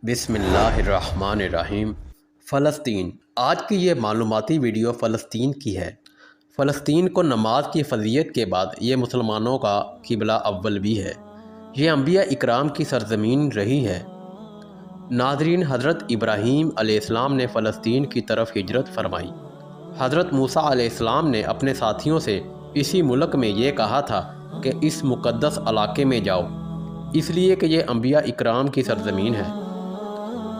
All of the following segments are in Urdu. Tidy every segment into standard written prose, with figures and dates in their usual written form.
بسم اللہ الرحمن الرحیم۔ فلسطین۔ آج کی یہ معلوماتی ویڈیو فلسطین کی ہے۔ فلسطین کو نماز کی فضیلت کے بعد یہ مسلمانوں کا قبلہ اول بھی ہے۔ یہ انبیاء اکرام کی سرزمین رہی ہے۔ ناظرین، حضرت ابراہیم علیہ السلام نے فلسطین کی طرف ہجرت فرمائی۔ حضرت موسیٰ علیہ السلام نے اپنے ساتھیوں سے اسی ملک میں یہ کہا تھا کہ اس مقدس علاقے میں جاؤ، اس لیے کہ یہ انبیاء اکرام کی سرزمین ہے۔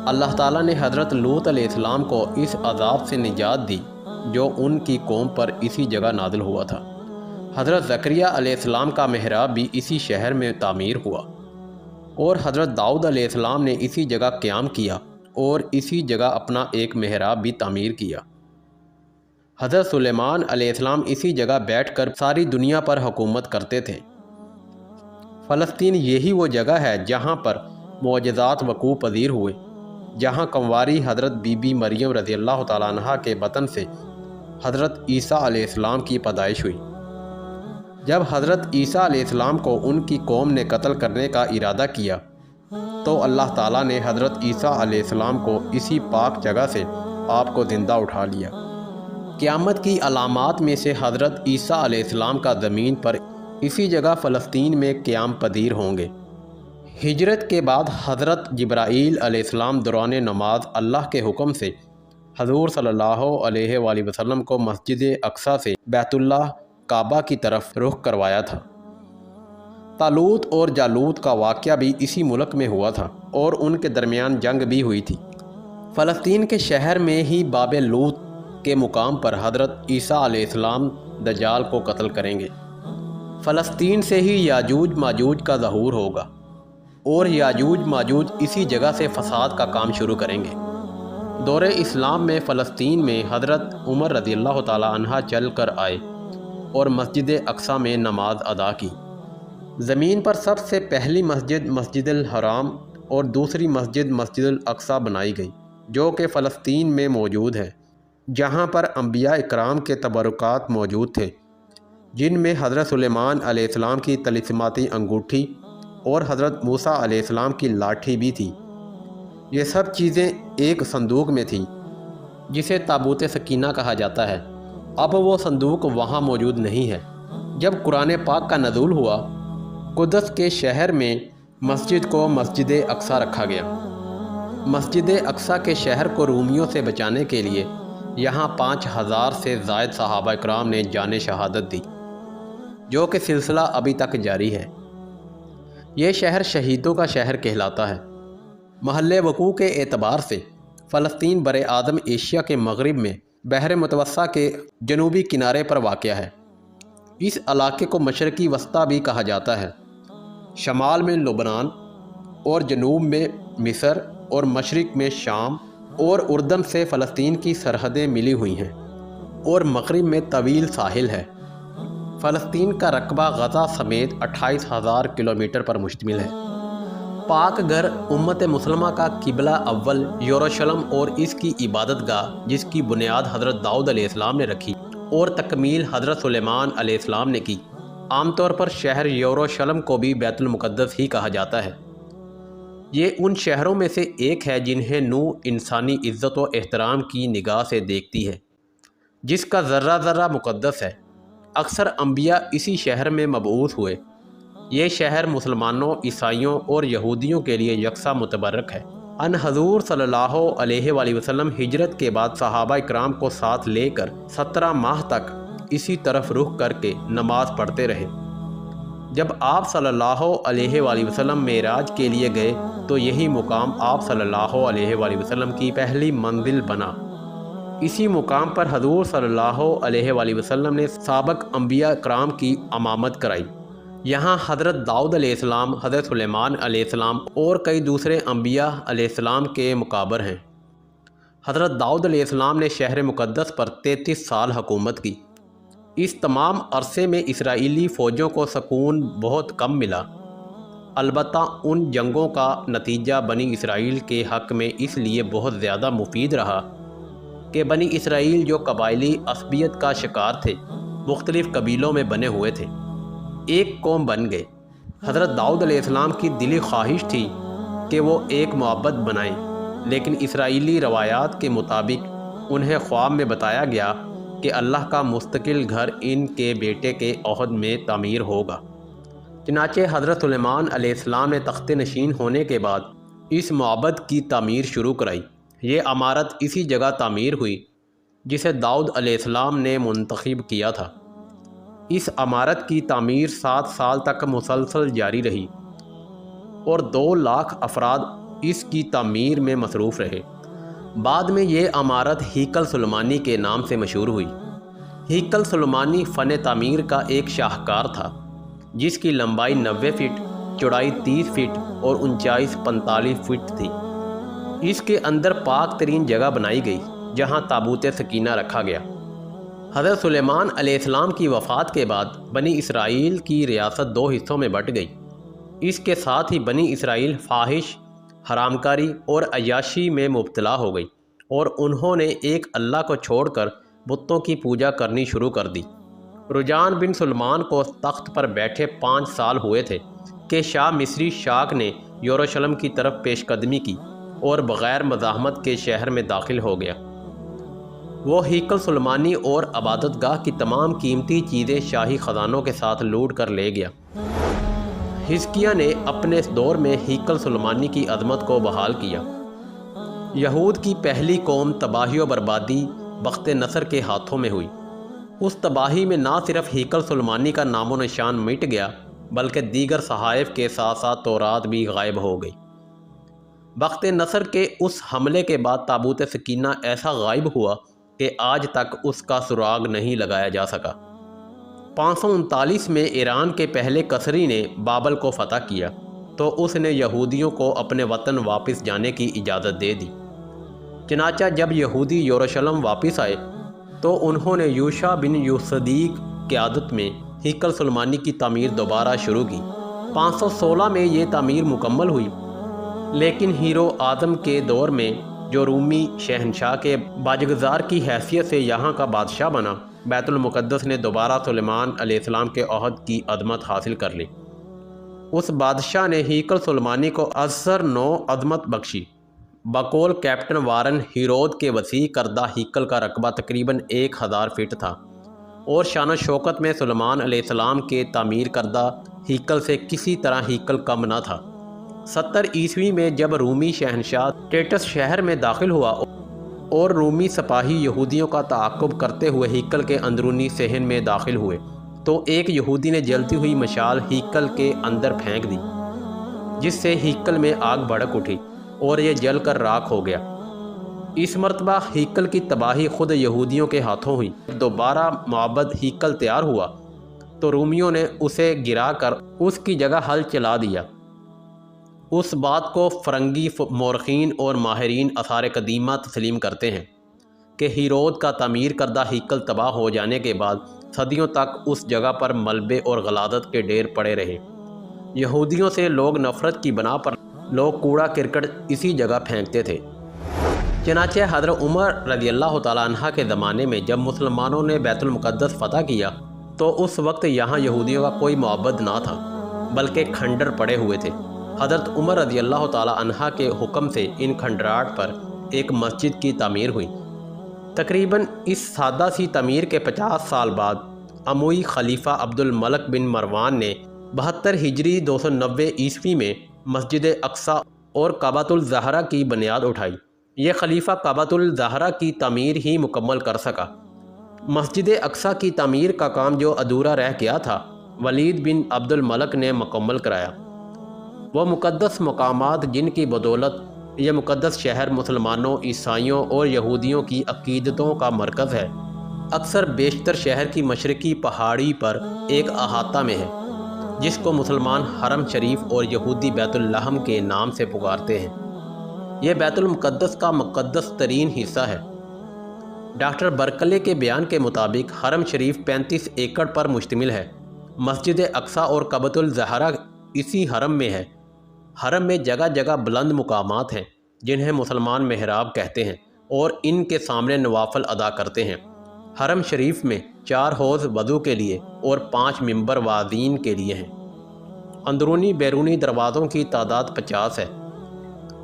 اللہ تعالیٰ نے حضرت لوط علیہ السلام کو اس عذاب سے نجات دی جو ان کی قوم پر اسی جگہ نازل ہوا تھا۔ حضرت زکریا علیہ السلام کا محراب بھی اسی شہر میں تعمیر ہوا، اور حضرت داؤد علیہ السلام نے اسی جگہ قیام کیا اور اسی جگہ اپنا ایک محراب بھی تعمیر کیا۔ حضرت سلیمان علیہ السلام اسی جگہ بیٹھ کر ساری دنیا پر حکومت کرتے تھے۔ فلسطین یہی وہ جگہ ہے جہاں پر معجزات وقوع پذیر ہوئے، جہاں کنواری حضرت بی بی مریم رضی اللہ تعالیٰ عنہ کے بطن سے حضرت عیسیٰ علیہ السلام کی پیدائش ہوئی۔ جب حضرت عیسیٰ علیہ السلام کو ان کی قوم نے قتل کرنے کا ارادہ کیا تو اللہ تعالیٰ نے حضرت عیسیٰ علیہ السلام کو اسی پاک جگہ سے آپ کو زندہ اٹھا لیا۔ قیامت کی علامات میں سے حضرت عیسیٰ علیہ السلام کا زمین پر اسی جگہ فلسطین میں قیام پذیر ہوں گے۔ ہجرت کے بعد حضرت جبرائیل علیہ السلام دوران نماز اللہ کے حکم سے حضور صلی اللہ علیہ وآلہ وسلم کو مسجد اقصیٰ سے بیت اللہ کعبہ کی طرف رخ کروایا تھا۔ طالوت اور جالوت کا واقعہ بھی اسی ملک میں ہوا تھا اور ان کے درمیان جنگ بھی ہوئی تھی۔ فلسطین کے شہر میں ہی باب لوط کے مقام پر حضرت عیسیٰ علیہ السلام دجال کو قتل کریں گے۔ فلسطین سے ہی یاجوج ماجوج کا ظہور ہوگا اور یاجوج ماجوج اسی جگہ سے فساد کا کام شروع کریں گے۔ دور اسلام میں فلسطین میں حضرت عمر رضی اللہ تعالیٰ عنہ چل کر آئے اور مسجد اقصیٰ میں نماز ادا کی۔ زمین پر سب سے پہلی مسجد مسجد الحرام اور دوسری مسجد مسجد الاقصیٰ بنائی گئی، جو کہ فلسطین میں موجود ہے، جہاں پر انبیاء اکرام کے تبرکات موجود تھے، جن میں حضرت سلیمان علیہ السلام کی طلسماتی انگوٹھی اور حضرت موسیٰ علیہ السلام کی لاٹھی بھی تھی۔ یہ سب چیزیں ایک صندوق میں تھیں جسے تابوت سکینہ کہا جاتا ہے۔ اب وہ صندوق وہاں موجود نہیں ہے۔ جب قرآن پاک کا نزول ہوا، قدس کے شہر میں مسجد کو مسجد اقصیٰ رکھا گیا۔ مسجد اقصیٰ کے شہر کو رومیوں سے بچانے کے لیے یہاں 5000 سے زائد صحابہ اکرام نے جان شہادت دی، جو کہ سلسلہ ابھی تک جاری ہے۔ یہ شہر شہیدوں کا شہر کہلاتا ہے۔ محل وقوع کے اعتبار سے فلسطین بر اعظم ایشیا کے مغرب میں بحر متوسط کے جنوبی کنارے پر واقع ہے۔ اس علاقے کو مشرقی وسطیٰ بھی کہا جاتا ہے۔ شمال میں لبنان اور جنوب میں مصر اور مشرق میں شام اور اردن سے فلسطین کی سرحدیں ملی ہوئی ہیں، اور مغرب میں طویل ساحل ہے۔ فلسطین کا رقبہ غزہ سمیت 28,000 کلومیٹر پر مشتمل ہے۔ پاک گھر امت مسلمہ کا قبلہ اول یروشلم اور اس کی عبادت گاہ، جس کی بنیاد حضرت داؤد علیہ السلام نے رکھی اور تکمیل حضرت سلیمان علیہ السلام نے کی۔ عام طور پر شہر یروشلم کو بھی بیت المقدس ہی کہا جاتا ہے۔ یہ ان شہروں میں سے ایک ہے جنہیں نو انسانی عزت و احترام کی نگاہ سے دیکھتی ہے، جس کا ذرہ ذرہ مقدس ہے۔ اکثر انبیاء اسی شہر میں مبعوث ہوئے۔ یہ شہر مسلمانوں، عیسائیوں اور یہودیوں کے لیے یکساں متبرک ہے۔ ان حضور صلی اللہ علیہ وآلہ وسلم ہجرت کے بعد صحابہ اکرام کو ساتھ لے کر 17 ماہ تک اسی طرف رخ کر کے نماز پڑھتے رہے۔ جب آپ صلی اللہ علیہ وآلہ وسلم معراج کے لیے گئے تو یہی مقام آپ صلی اللہ علیہ وآلہ وسلم کی پہلی منزل بنا۔ اسی مقام پر حضور صلی اللہ علیہ وآلہ وسلم نے سابق انبیاء اکرام کی امامت کرائی۔ یہاں حضرت داؤد علیہ السلام، حضرت سلیمان علیہ السلام اور کئی دوسرے انبیاء علیہ السلام کے مقابر ہیں۔ حضرت داؤد علیہ السلام نے شہر مقدس پر 33 سال حکومت کی۔ اس تمام عرصے میں اسرائیلی فوجوں کو سکون بہت کم ملا۔ البتہ ان جنگوں کا نتیجہ بنی اسرائیل کے حق میں اس لیے بہت زیادہ مفید رہا کہ بنی اسرائیل جو قبائلی عصبیت کا شکار تھے، مختلف قبیلوں میں بنے ہوئے تھے، ایک قوم بن گئے۔ حضرت داؤد علیہ السلام کی دلی خواہش تھی کہ وہ ایک معبد بنائیں، لیکن اسرائیلی روایات کے مطابق انہیں خواب میں بتایا گیا کہ اللہ کا مستقل گھر ان کے بیٹے کے عہد میں تعمیر ہوگا۔ چنانچہ حضرت سلیمان علیہ السلام نے تخت نشین ہونے کے بعد اس معبد کی تعمیر شروع کرائی۔ یہ عمارت اسی جگہ تعمیر ہوئی جسے داؤد علیہ السلام نے منتخب کیا تھا۔ اس عمارت کی تعمیر 7 سال تک مسلسل جاری رہی اور 2 لاکھ افراد اس کی تعمیر میں مصروف رہے۔ بعد میں یہ عمارت ہیکل سلیمانی کے نام سے مشہور ہوئی۔ ہیکل سلیمانی فن تعمیر کا ایک شاہکار تھا جس کی لمبائی 90 فٹ، چوڑائی 30 فٹ اور اونچائی 45 فٹ تھی۔ اس کے اندر پاک ترین جگہ بنائی گئی جہاں تابوت سکینہ رکھا گیا۔ حضرت سلیمان علیہ السلام کی وفات کے بعد بنی اسرائیل کی ریاست 2 حصوں میں بٹ گئی۔ اس کے ساتھ ہی بنی اسرائیل فاحش، حرام کاری اور عیاشی میں مبتلا ہو گئی اور انہوں نے ایک اللہ کو چھوڑ کر بتوں کی پوجا کرنی شروع کر دی۔ رجان بن سلمان کو تخت پر بیٹھے 5 سال ہوئے تھے کہ شاہ مصری شاک نے یروشلم کی طرف پیش قدمی کی اور بغیر مزاحمت کے شہر میں داخل ہو گیا۔ وہ ہیکل سلیمانی اور عبادت گاہ کی تمام قیمتی چیزیں شاہی خزانوں کے ساتھ لوٹ کر لے گیا۔ حزقیہ نے اپنے دور میں ہیکل سلیمانی کی عظمت کو بحال کیا۔ یہود کی پہلی قوم تباہی و بربادی بخت نصر کے ہاتھوں میں ہوئی۔ اس تباہی میں نہ صرف ہیکل سلیمانی کا نام و نشان مٹ گیا بلکہ دیگر صحائف کے ساتھ ساتھ تورات بھی غائب ہو گئی۔ بخت نصر کے اس حملے کے بعد تابوت سکینہ ایسا غائب ہوا کہ آج تک اس کا سراغ نہیں لگایا جا سکا۔ 539 میں ایران کے پہلے کسری نے بابل کو فتح کیا تو اس نے یہودیوں کو اپنے وطن واپس جانے کی اجازت دے دی۔ چنانچہ جب یہودی یروشلم واپس آئے تو انہوں نے یوشع بن یوصدیق قیادت میں ہیکل سلیمانی کی تعمیر دوبارہ شروع کی۔ 516 میں یہ تعمیر مکمل ہوئی، لیکن ہیرو اعظم کے دور میں جو رومی شہنشاہ کے باجگزار کی حیثیت سے یہاں کا بادشاہ بنا، بیت المقدس نے دوبارہ سلیمان علیہ السلام کے عہد کی عظمت حاصل کر لی۔ اس بادشاہ نے ہیکل سلیمانی کو ازسر نو عظمت بخشی۔ بقول کیپٹن وارن ہیرود کے وسیع کردہ ہیکل کا رقبہ تقریباً 1000 فٹ تھا اور شان و شوکت میں سلیمان علیہ السلام کے تعمیر کردہ ہیکل سے کسی طرح ہیکل کم نہ تھا۔ 70 عیسوی میں جب رومی شہنشاہ ٹیٹس شہر میں داخل ہوا اور رومی سپاہی یہودیوں کا تعاقب کرتے ہوئے ہیکل کے اندرونی صحن میں داخل ہوئے تو ایک یہودی نے جلتی ہوئی مشال ہیکل کے اندر پھینک دی، جس سے ہیکل میں آگ بھڑک اٹھی اور یہ جل کر راکھ ہو گیا۔ اس مرتبہ ہیکل کی تباہی خود یہودیوں کے ہاتھوں ہوئی۔ دوبارہ معبد ہیکل تیار ہوا تو رومیوں نے اسے گرا کر اس کی جگہ ہل چلا دیا۔ اس بات کو فرنگی مورخین اور ماہرین آثار قدیمہ تسلیم کرتے ہیں کہ ہیرود کا تعمیر کردہ ہیکل تباہ ہو جانے کے بعد صدیوں تک اس جگہ پر ملبے اور غلاظت کے ڈھیر پڑے رہے۔ یہودیوں سے لوگ نفرت کی بنا پر لوگ کوڑا کرکٹ اسی جگہ پھینکتے تھے۔ چنانچہ حضرت عمر رضی اللہ تعالیٰ عنہ کے زمانے میں جب مسلمانوں نے بیت المقدس فتح کیا تو اس وقت یہاں یہودیوں کا کوئی معبد نہ تھا بلکہ کھنڈر پڑے ہوئے تھے۔ حضرت عمر رضی اللہ تعالیٰ عنہ کے حکم سے ان کھنڈرات پر ایک مسجد کی تعمیر ہوئی۔ تقریباً اس سادہ سی تعمیر کے 50 سال بعد اموی خلیفہ عبد الملک بن مروان نے 72 ہجری 290 عیسوی میں مسجد اقصی اور کعبۃ الزہرا کی بنیاد اٹھائی۔ یہ خلیفہ کعبۃ الزہرا کی تعمیر ہی مکمل کر سکا۔ مسجد اقصی کی تعمیر کا کام جو ادھورا رہ گیا تھا ولید بن عبد الملک نے مکمل کرایا۔ وہ مقدس مقامات جن کی بدولت یہ مقدس شہر مسلمانوں، عیسائیوں اور یہودیوں کی عقیدتوں کا مرکز ہے، اکثر بیشتر شہر کی مشرقی پہاڑی پر ایک احاطہ میں ہے جس کو مسلمان حرم شریف اور یہودی بیت اللحم کے نام سے پکارتے ہیں۔ یہ بیت المقدس کا مقدس ترین حصہ ہے۔ ڈاکٹر برکلے کے بیان کے مطابق حرم شریف 35 ایکڑ پر مشتمل ہے۔ مسجد اقصی اور کعبۃ الزہرا اسی حرم میں ہے۔ حرم میں جگہ جگہ بلند مقامات ہیں جنہیں مسلمان محراب کہتے ہیں اور ان کے سامنے نوافل ادا کرتے ہیں۔ حرم شریف میں 4 حوض وضو کے لیے اور 5 منبر واذین کے لیے ہیں۔ اندرونی بیرونی دروازوں کی تعداد 50 ہے۔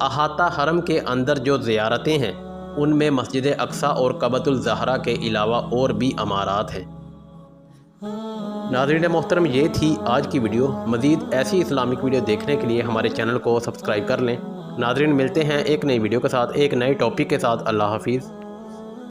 احاطہ حرم کے اندر جو زیارتیں ہیں ان میں مسجد اقصی اور کعبۃ الزہرا کے علاوہ اور بھی عمارات ہیں۔ ناظرین محترم، یہ تھی آج کی ویڈیو۔ مزید ایسی اسلامک ویڈیو دیکھنے کے لیے ہمارے چینل کو سبسکرائب کر لیں۔ ناظرین، ملتے ہیں ایک نئی ویڈیو کے ساتھ، ایک نئے ٹاپک کے ساتھ۔ اللہ حافظ۔